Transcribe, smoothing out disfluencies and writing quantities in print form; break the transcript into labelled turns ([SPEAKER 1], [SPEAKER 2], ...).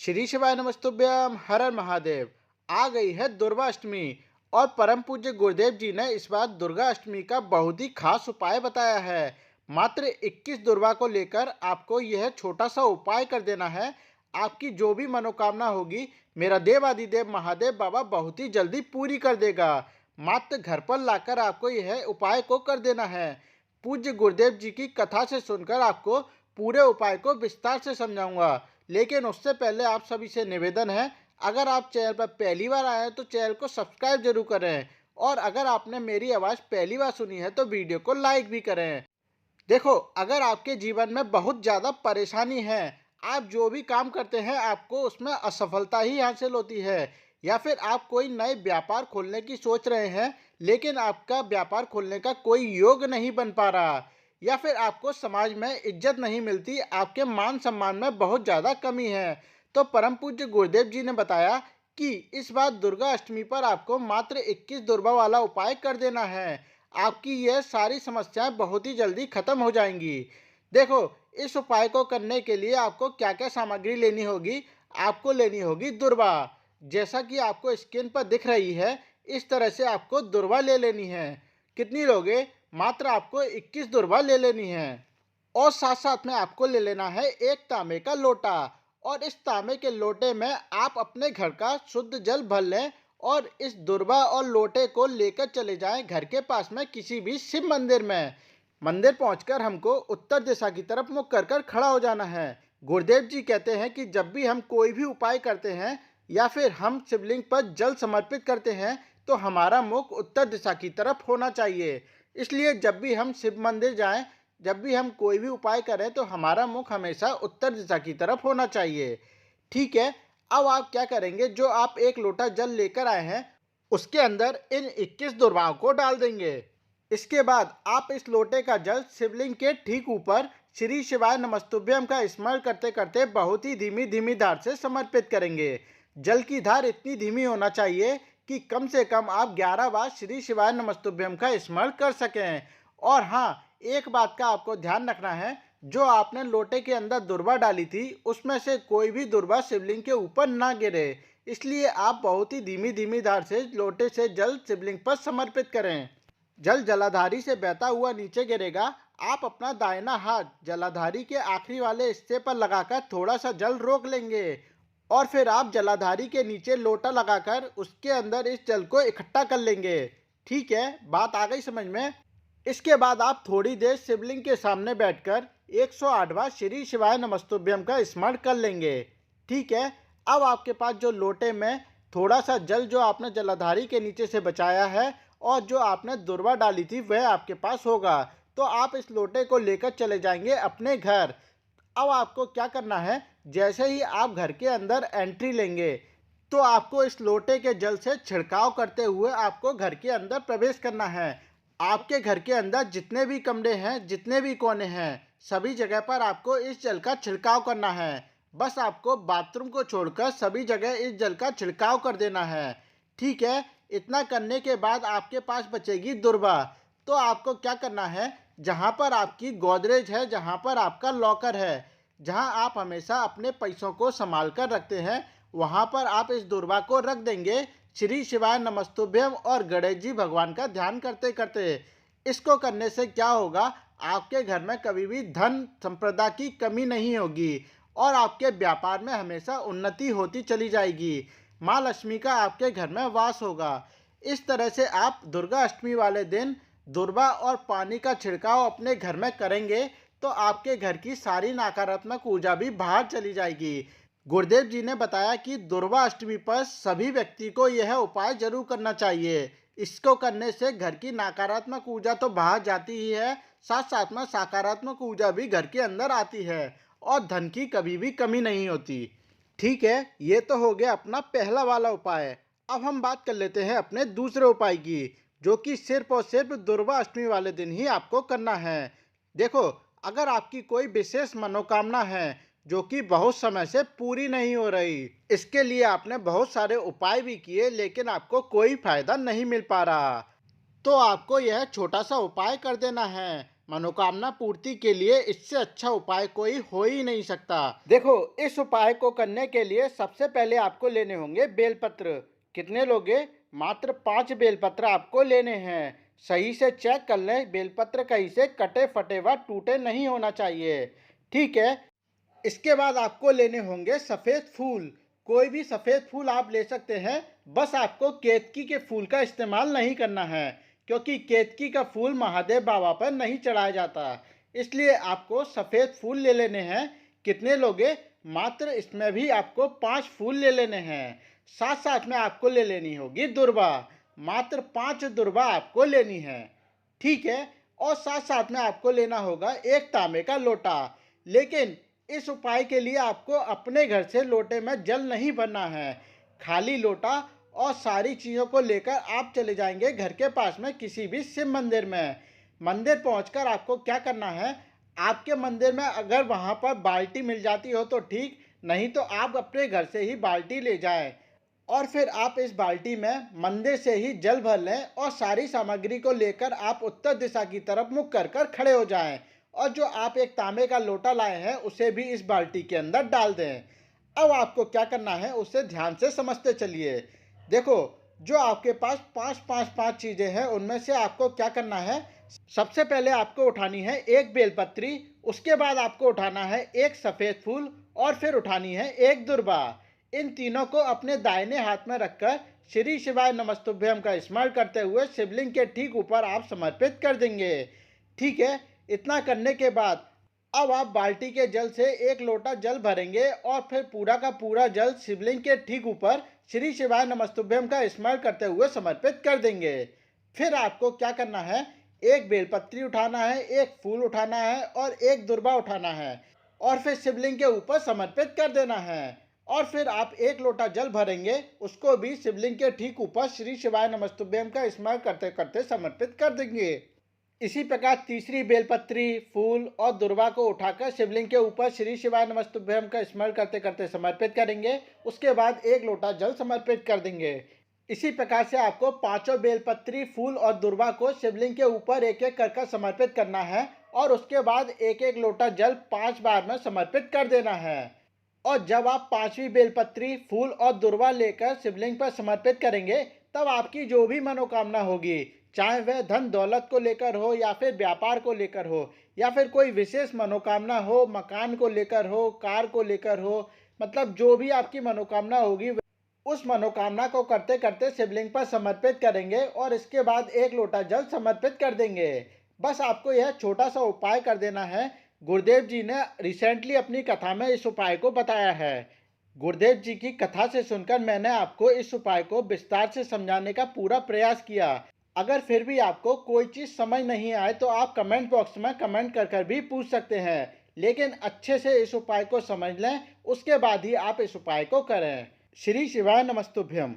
[SPEAKER 1] श्री शिवाय नमस्तुभ्यम, हर हर महादेव। आ गई है दुर्गा अष्टमी और परम पूज्य गुरुदेव जी ने इस बार दुर्गा अष्टमी का बहुत ही खास उपाय बताया है। मात्र 21 दुर्गा को लेकर आपको यह छोटा सा उपाय कर देना है। आपकी जो भी मनोकामना होगी मेरा देवादिदेव महादेव बाबा बहुत ही जल्दी पूरी कर देगा। मात्र घर पर लाकर आपको यह उपाय को कर देना है। पूज्य गुरुदेव जी की कथा से सुनकर आपको पूरे उपाय को विस्तार से समझाऊंगा, लेकिन उससे पहले आप सभी से निवेदन है, अगर आप चैनल पर पहली बार आए हैं तो चैनल को सब्सक्राइब जरूर करें और अगर आपने मेरी आवाज़ पहली बार सुनी है तो वीडियो को लाइक भी करें। देखो, अगर आपके जीवन में बहुत ज़्यादा परेशानी है, आप जो भी काम करते हैं आपको उसमें असफलता ही हासिल होती है, या फिर आप कोई नए व्यापार खोलने की सोच रहे हैं लेकिन आपका व्यापार खोलने का कोई योग नहीं बन पा रहा, या फिर आपको समाज में इज्जत नहीं मिलती, आपके मान सम्मान में बहुत ज़्यादा कमी है, तो परम पूज्य गुरुदेव जी ने बताया कि इस बार दुर्गा अष्टमी पर आपको मात्र 21 दुर्गा वाला उपाय कर देना है। आपकी यह सारी समस्याएं बहुत ही जल्दी खत्म हो जाएंगी। देखो, इस उपाय को करने के लिए आपको क्या क्या सामग्री लेनी होगी। आपको लेनी होगी दुर्वा, जैसा कि आपको स्क्रीन पर दिख रही है। इस तरह से आपको दुर्वा ले लेनी है। कितनी लोगे? मात्र आपको 21 दुर्वा ले लेनी है। और साथ साथ में आपको ले लेना है एक तांबे का लोटा, और इस तांबे के लोटे में आप अपने घर का शुद्ध जल भर लें और इस दुर्वा और लोटे को लेकर चले जाएं घर के पास में किसी भी शिव मंदिर में। मंदिर पहुंचकर हमको उत्तर दिशा की तरफ मुख कर कर खड़ा हो जाना है। गुरुदेव जी कहते हैं कि जब भी हम कोई भी उपाय करते हैं या फिर हम शिवलिंग पर जल समर्पित करते हैं तो हमारा मुख उत्तर दिशा की तरफ होना चाहिए। इसलिए जब भी हम शिव मंदिर जाएं, जब भी हम कोई भी उपाय करें तो हमारा मुख हमेशा उत्तर दिशा की तरफ होना चाहिए। ठीक है, अब आप क्या करेंगे, जो आप एक लोटा जल लेकर आए हैं उसके अंदर इन 21 दुर्वाओं को डाल देंगे। इसके बाद आप इस लोटे का जल शिवलिंग के ठीक ऊपर श्री शिवाय नमस्तुभ्यम का स्मरण करते करते बहुत ही धीमी धीमी धार से समर्पित करेंगे। जल की धार इतनी धीमी होना चाहिए कि कम से कम आप 11 बार श्री शिवाय नमस्तुभ्यम का स्मरण कर सकें। और हाँ, एक बात का आपको ध्यान रखना है, जो आपने लोटे के अंदर दुर्वा डाली थी उसमें से कोई भी दुर्वा शिवलिंग के ऊपर ना गिरे, इसलिए आप बहुत ही धीमी धीमी धार से लोटे से जल शिवलिंग पर समर्पित करें। जल जलाधारी से बहता हुआ नीचे गिरेगा। आप अपना दाहिना हाथ जलाधारी के आखिरी वाले हिस्से पर लगाकर थोड़ा सा जल रोक लेंगे और फिर आप जलाधारी के नीचे लोटा लगाकर उसके अंदर इस जल को इकट्ठा कर लेंगे। ठीक है, बात आ गई समझ में? इसके बाद आप थोड़ी देर शिवलिंग के सामने बैठकर 108 बार श्री शिवाय नमस्तुभ्यम का स्मरण कर लेंगे। ठीक है, अब आपके पास जो लोटे में थोड़ा सा जल जो आपने जलाधारी के नीचे से बचाया है और जो आपने दुर्वा डाली थी वह आपके पास होगा, तो आप इस लोटे को लेकर चले जाएंगे अपने घर। अब आपको क्या करना है, जैसे ही आप घर के अंदर एंट्री लेंगे तो आपको इस लोटे के जल से छिड़काव करते हुए आपको घर के अंदर प्रवेश करना है। आपके घर के अंदर जितने भी कमरे हैं, जितने भी कोने हैं, सभी जगह पर आपको इस जल का छिड़काव करना है। बस आपको बाथरूम को छोड़कर सभी जगह इस जल का छिड़काव कर देना है। ठीक है, इतना करने के बाद आपके पास बचेगी दुर्वा। तो आपको क्या करना है, जहाँ पर आपकी गोदरेज है, जहाँ पर आपका लॉकर है, जहाँ आप हमेशा अपने पैसों को संभाल कर रखते हैं, वहाँ पर आप इस दुर्वा को रख देंगे श्री शिवाय नमस्तुभ्यम और गणेश जी भगवान का ध्यान करते करते। इसको करने से क्या होगा, आपके घर में कभी भी धन संपदा की कमी नहीं होगी और आपके व्यापार में हमेशा उन्नति होती चली जाएगी। माँ लक्ष्मी का आपके घर में वास होगा। इस तरह से आप दुर्गा अष्टमी वाले दिन दुर्वा और पानी का छिड़काव अपने घर में करेंगे तो आपके घर की सारी नकारात्मक ऊर्जा भी बाहर चली जाएगी। गुरुदेव जी ने बताया कि दुर्गा अष्टमी पर सभी व्यक्ति को यह उपाय जरूर करना चाहिए। इसको करने से घर की नकारात्मक ऊर्जा तो बाहर जाती ही है, साथ साथ में सकारात्मक ऊर्जा भी घर के अंदर आती है और धन की कभी भी कमी नहीं होती। ठीक है, ये तो हो गया अपना पहला वाला उपाय। अब हम बात कर लेते हैं अपने दूसरे उपाय की, जो कि सिर्फ और सिर्फ दुर्गा अष्टमी वाले दिन ही आपको करना है। देखो, अगर आपकी कोई विशेष मनोकामना है जो कि बहुत समय से पूरी नहीं हो रही, इसके लिए आपने बहुत सारे उपाय भी किए लेकिन आपको कोई फायदा नहीं मिल पा रहा, तो आपको यह छोटा सा उपाय कर देना है। मनोकामना पूर्ति के लिए इससे अच्छा उपाय कोई हो ही नहीं सकता। देखो, इस उपाय को करने के लिए सबसे पहले आपको लेने होंगे बेलपत्र। कितने लोगे? मात्र 5 बेलपत्र आपको लेने हैं। सही से चेक कर लें, बेलपत्र कहीं से कटे फटे व टूटे नहीं होना चाहिए। ठीक है। इसके बाद आपको लेने होंगे सफ़ेद फूल। कोई भी सफ़ेद फूल आप ले सकते हैं, बस आपको केतकी के फूल का इस्तेमाल नहीं करना है, क्योंकि केतकी का फूल महादेव बाबा पर नहीं चढ़ाया जाता। इसलिए आपको सफ़ेद फूल ले लेने हैं। कितने लोगे? मात्र इसमें भी आपको 5 फूल ले लेने हैं। साथ साथ में आपको ले लेनी होगी दुर्वा। मात्र 5 दुर्वा आपको लेनी है। ठीक है। और साथ साथ में आपको लेना होगा एक तांबे का लोटा। लेकिन इस उपाय के लिए आपको अपने घर से लोटे में जल नहीं भरना है। खाली लोटा और सारी चीज़ों को लेकर आप चले जाएंगे घर के पास में किसी भी शिव मंदिर में। मंदिर पहुंचकर आपको क्या करना है, आपके मंदिर में अगर वहां पर बाल्टी मिल जाती हो तो ठीक, नहीं तो आप अपने घर से ही बाल्टी ले जाएं और फिर आप इस बाल्टी में मंदिर से ही जल भर लें और सारी सामग्री को लेकर आप उत्तर दिशा की तरफ मुख कर कर खड़े हो जाएं और जो आप एक तांबे का लोटा लाए हैं उसे भी इस बाल्टी के अंदर डाल दें। अब आपको क्या करना है उसे ध्यान से समझते चलिए। देखो, जो आपके पास पांच चीजें हैं उनमें से आपको क्या करना है, सबसे पहले आपको उठानी है एक बेलपत्री, उसके बाद आपको उठाना है एक सफेद फूल और फिर उठानी है एक दुर्वा। इन तीनों को अपने दाहिने हाथ में रखकर श्री शिवाय नमस्तुभ्यम का स्मरण करते हुए शिवलिंग के ठीक ऊपर आप समर्पित कर देंगे। ठीक है। इतना करने के बाद अब आप बाल्टी के जल से एक लोटा जल भरेंगे और फिर पूरा का पूरा जल शिवलिंग के ठीक ऊपर श्री शिवाय नमस्तुभ्यम का स्मरण करते हुए समर्पित कर देंगे। फिर आपको क्या करना है, एक बेलपत्री उठाना है, एक फूल उठाना है और एक दुर्वा उठाना है और फिर शिवलिंग के ऊपर समर्पित कर देना है। और फिर आप एक लोटा जल भरेंगे, उसको भी शिवलिंग के ठीक ऊपर श्री शिवाय नमस्तुभ्यम का स्मरण करते करते समर्पित कर देंगे। इसी प्रकार तीसरी बेलपत्री, फूल और दुर्वा को उठाकर शिवलिंग के ऊपर श्री शिवाय नमस्तुभ्यम का स्मरण करते करते समर्पित करेंगे। उसके बाद एक लोटा जल समर्पित कर देंगे। इसी प्रकार से आपको पांचों बेलपत्री, फूल और दुर्वा को शिवलिंग के ऊपर एक एक कर समर्पित करना है और उसके बाद एक एक लोटा जल 5 बार में समर्पित कर देना है। और जब आप 5वीं बेलपत्री, फूल और दुर्वा लेकर शिवलिंग पर समर्पित करेंगे, तब आपकी जो भी मनोकामना होगी, चाहे वह धन दौलत को लेकर हो या फिर व्यापार को लेकर हो या फिर कोई विशेष मनोकामना हो, मकान को लेकर हो, कार को लेकर हो, मतलब जो भी आपकी मनोकामना होगी उस मनोकामना को करते करते शिवलिंग पर समर्पित करेंगे और इसके बाद एक लोटा जल समर्पित कर देंगे। बस आपको यह छोटा सा उपाय कर देना है। गुरुदेव जी ने रिसेंटली अपनी कथा में इस उपाय को बताया है। गुरुदेव जी की कथा से सुनकर मैंने आपको इस उपाय को विस्तार से समझाने का पूरा प्रयास किया। अगर फिर भी आपको कोई चीज़ समझ नहीं आए तो आप कमेंट बॉक्स में कमेंट कर कर भी पूछ सकते हैं, लेकिन अच्छे से इस उपाय को समझ लें, उसके बाद ही आप इस उपाय को करें। श्री शिवाय नमस्तुभ्यम।